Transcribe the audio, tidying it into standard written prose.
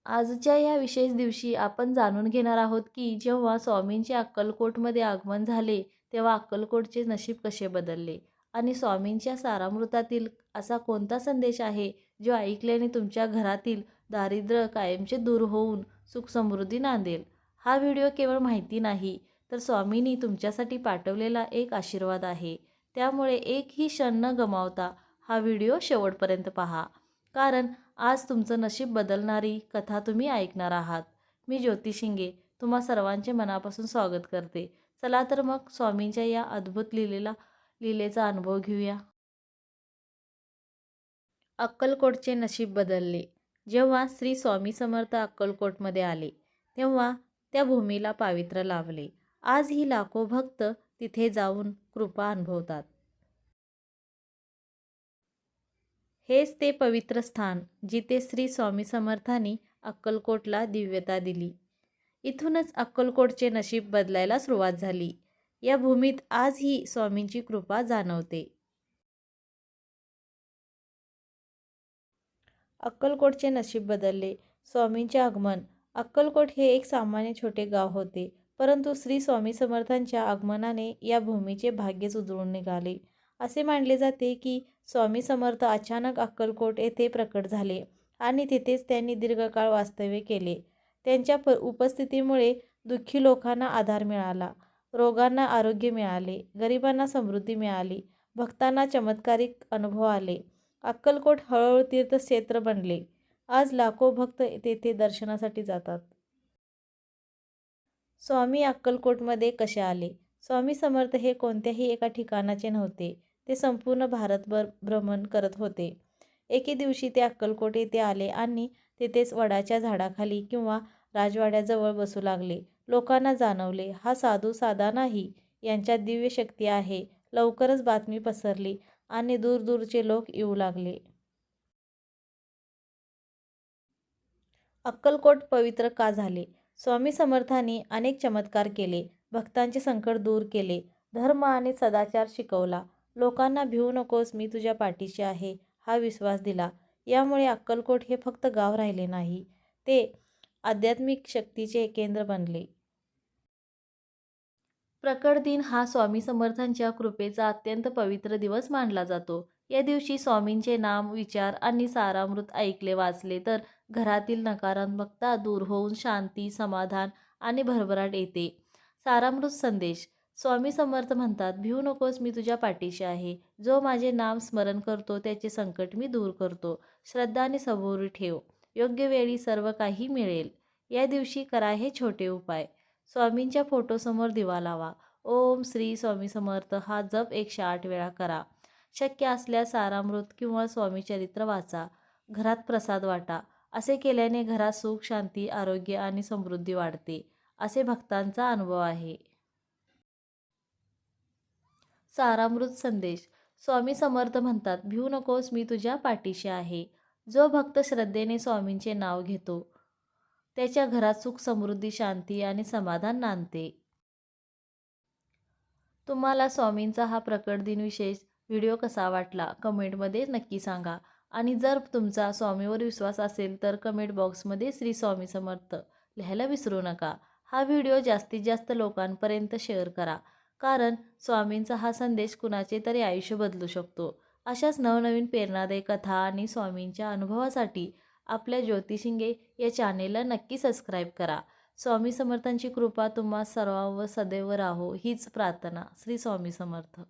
आजच्या या विशेष दिवशी आपण जाणून घेणार आहोत की जेव्हा स्वामींचे अक्कलकोटमध्ये आगमन झाले तेव्हा अक्कलकोटचे नशीब कसे बदलले आणि स्वामींच्या सारामृतातील असा कोणता संदेश आहे जो ऐकल्याने तुमच्या घरातील दारिद्र्य कायमचे दूर होऊन सुख समृद्धी नांदेल. हा व्हिडिओ केवळ माहिती नाही तर स्वामींनी तुमच्यासाठी पाठवलेला एक आशीर्वाद आहे. त्यामुळे एकही क्षण न गमावता हा व्हिडिओ शेवटपर्यंत पहा, कारण आज तुमचं नशीब बदलणारी कथा तुम्ही ऐकणार आहात. मी ज्योती शिंगे तुम्हा सर्वांचे मनापासून स्वागत करते. चला तर मग स्वामींच्या या अद्भुत लीलेचा अनुभव घेऊया. अक्कलकोटचे नशीब बदलले. जेव्हा श्री स्वामी समर्थ अक्कलकोटमध्ये आले तेव्हा त्या भूमीला पावित्र्य लाभले. आजही लाखो भक्त तिथे जाऊन कृपा अनुभवतात. हेच ते पवित्र स्थान जिथे श्री स्वामी समर्थांनी अक्कलकोटला दिव्यता दिली. इथूनच अक्कलकोटचे नशीब बदलायला सुरुवात झाली. या भूमीत आजही स्वामींची कृपा जाणवते. अक्कलकोटचे नशीब बदलले. स्वामींचे आगमन. अक्कलकोट हे एक सामान्य छोटे गाव होते, परंतु श्री स्वामी समर्थांच्या आगमनाने या भूमीचे भाग्यच उजळून निघाले. असे मानले जाते की स्वामी समर्थ अचानक अक्कलकोट येथे प्रकट झाले आणि तिथेच त्यांनी दीर्घकाळ वास्तव्य केले. त्यांच्या उपस्थितीमुळे दुःखी लोकांना आधार मिळाला, रोगांना आरोग्य मिळाले, गरिबांना समृद्धी मिळाली, भक्तांना चमत्कारिक अनुभव आले. अक्कलकोट हळूहळू तीर्थक्षेत्र बनले. आज लाखो भक्त तेथे दर्शनासाठी जातात. स्वामी अक्कलकोटमध्ये कसे आले? स्वामी समर्थ हे कोणत्याही एका ठिकाणाचे नव्हते, ते संपूर्ण भारतभर भ्रमण करत होते. एके दिवशी ते अक्कलकोट येथे आले आणि तिथेच वडाच्या झाडाखाली किंवा राजवाड्याजवळ बसू लागले. लोकांना जाणवले, हा साधू साधा नाही, यांच्यात दिव्य शक्ती आहे. लवकरच बातमी पसरली आणि दूरदूरचे लोक येऊ लागले. अक्कलकोट पवित्र का झाले? स्वामी समर्थांनी अनेक चमत्कार केले, भक्तांचे संकट दूर केले, धर्म आणि सदाचार शिकवला. लोकांना भिवू नकोस, मी तुझ्या पाठीशी आहे, हा विश्वास दिला. यामुळे अक्कलकोट हे फक्त गाव राहिले नाही, ते आध्यात्मिक शक्तीचे केंद्र बनले. प्रकट दिन हा स्वामी समर्थांच्या कृपेचा अत्यंत पवित्र दिवस मानला जातो. या दिवशी स्वामींचे नाम, विचार आणि सारामृत ऐकले वाचले तर घरातील नकारात्मकता दूर होऊन शांती, समाधान आणि भरभराट येते. सारामृत संदेश. स्वामी समर्थ म्हणतात, भिवू नकोस, मी तुझ्या पाठीशी आहे. जो माझे नाम स्मरण करतो त्याचे संकट मी दूर करतो. श्रद्धा आणि सबुरी ठेव, योग्य वेळी सर्व काही मिळेल. या दिवशी करा हे छोटे उपाय. स्वामींच्या फोटोसमोर दिवा लावा. ओम श्री स्वामी समर्थ हा जप 108 वेळा करा. शक्य असल्यास सारामृत किंवा स्वामी चरित्र वाचा. घरात प्रसाद वाटा. असे केल्याने घरात सुख, शांती, आरोग्य आणि समृद्धी वाढते, असे भक्तांचा अनुभव आहे. सारामृत संदेश. स्वामी समर्थ म्हणतात, भिवू नकोस, मी तुझ्या पाठीशी आहे. जो भक्त श्रद्धेने स्वामींचे नाव घेतो त्याच्या घरात सुख, समृद्धी, शांती आणि समाधान नांदते. तुम्हाला स्वामींचा हा प्रकट दिन विशेष व्हिडिओ कसा वाटला कमेंटमध्ये नक्की सांगा. आणि जर तुमचा स्वामीवर विश्वास असेल तर कमेंट बॉक्समध्ये श्री स्वामी समर्थ लिहायला विसरू नका. हा व्हिडिओ जास्तीत जास्त लोकांपर्यंत शेअर करा, कारण स्वामींचा हा संदेश कुणाचे तरी आयुष्य बदलू शकतो. अशाच नवनवीन प्रेरणादायी कथा आणि स्वामींच्या अनुभवासाठी आपल्या ज्योती शिंगे या चॅनेलला नक्की सबस्क्राईब करा. स्वामी समर्थांची कृपा तुम्हा सर्वांवर सदैव राहो हीच प्रार्थना. श्री स्वामी समर्थ.